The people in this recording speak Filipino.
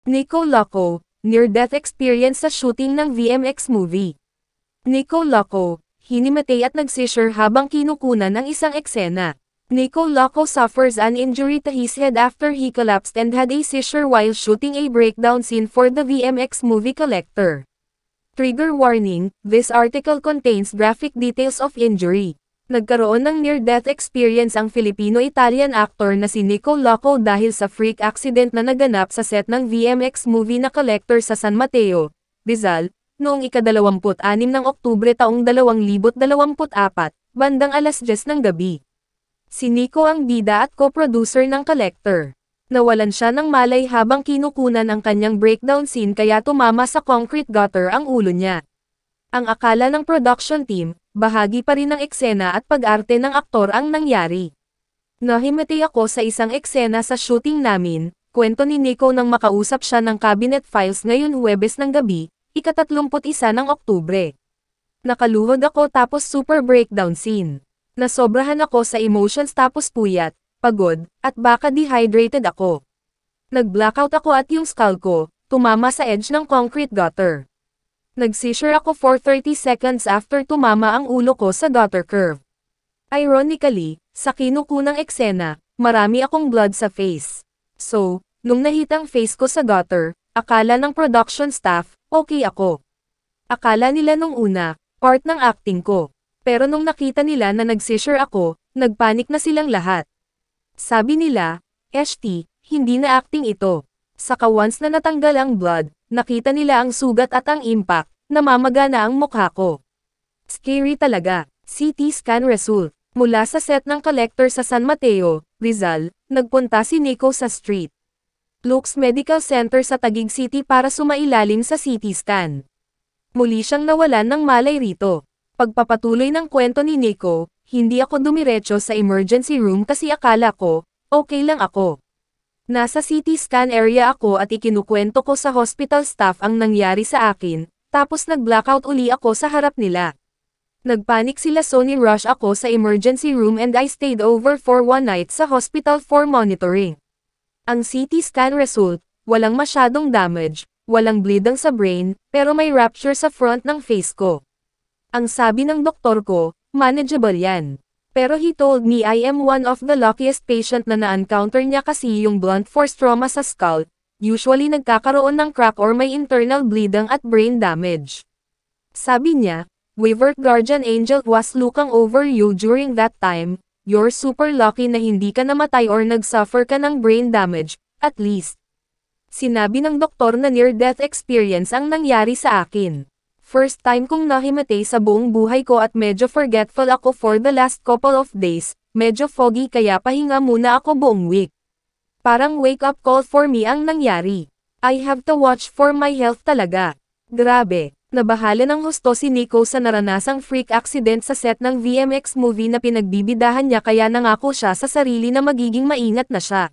Nico Loco, near-death experience sa shooting ng VMX movie. Nico Loco, hinimatay at nag-seizure habang kinukunan ng isang eksena. Nico Loco suffers an injury to his head after he collapsed and had a seizure while shooting a breakdown scene for the VMX movie Collector. Trigger warning, this article contains graphic details of injury. Nagkaroon ng near-death experience ang Filipino-Italian actor na si Nico Loco dahil sa freak accident na naganap sa set ng VMX movie na Collector sa San Mateo, Rizal, noong ika-26 ng Oktubre taong 2024, bandang alas 10 ng gabi. Si Nico ang bida at co-producer ng Collector. Nawalan siya ng malay habang kinukunan ang kanyang breakdown scene kaya tumama sa concrete gutter ang ulo niya. Ang akala ng production team, bahagi pa rin ng eksena at pag-arte ng aktor ang nangyari. Nahimatay ako sa isang eksena sa shooting namin, kwento ni Nico nang makausap siya ng Cabinet Files ngayon Huwebes ng gabi, ika-31 ng Oktubre. Nakaluhod ako tapos super breakdown scene. Nasobrahan ako sa emotions tapos puyat, pagod, at baka dehydrated ako. Nag-blackout ako at yung skull ko, tumama sa edge ng concrete gutter. Nag-seizure ako for 30 seconds after tumama ang ulo ko sa gutter curve. Ironically, sa kinukunang eksena, marami akong blood sa face. So, nung nahitang face ko sa gutter, akala ng production staff, okay ako. Akala nila nung una, part ng acting ko. Pero nung nakita nila na nag-seizure ako, nagpanik na silang lahat. Sabi nila, "HT, hindi na acting ito." Saka once na natanggal ang blood, nakita nila ang sugat at ang impact, namamaga na ang mukha ko. Scary talaga. CT scan result. Mula sa set ng Collector sa San Mateo, Rizal, nagpunta si Nico sa Street Luke's Medical Center sa Taguig City para sumailalim sa CT scan. Muli siyang nawalan ng malay rito. Pagpapatuloy ng kwento ni Nico, hindi ako dumiretso sa emergency room kasi akala ko, okay lang ako. Nasa CT scan area ako at ikinukwento ko sa hospital staff ang nangyari sa akin, tapos nag-blackout uli ako sa harap nila. Nagpanik sila so ni-rush ako sa emergency room and I stayed over for one night sa hospital for monitoring. Ang CT scan result, walang masyadong damage, walang bleeding sa brain, pero may rupture sa front ng face ko. Ang sabi ng doktor ko, manageable yan. Pero he told me I am one of the luckiest patient na na-encounter niya kasi yung blunt force trauma sa skull, usually nagkakaroon ng crack or may internal bleeding at brain damage. Sabi niya, "Whoever guardian angel was looking over you during that time, you're super lucky na hindi ka namatay or nag-suffer ka ng brain damage, at least." Sinabi ng doktor na near-death experience ang nangyari sa akin. First time kong nahimatay sa buong buhay ko at medyo forgetful ako for the last couple of days, medyo foggy kaya pahinga muna ako buong week. Parang wake-up call for me ang nangyari. I have to watch for my health talaga. Grabe, nabahala ng husto si Nico sa naranasang freak accident sa set ng VMX movie na pinagbibidahan niya kaya nangako siya sa sarili na magiging maingat na siya.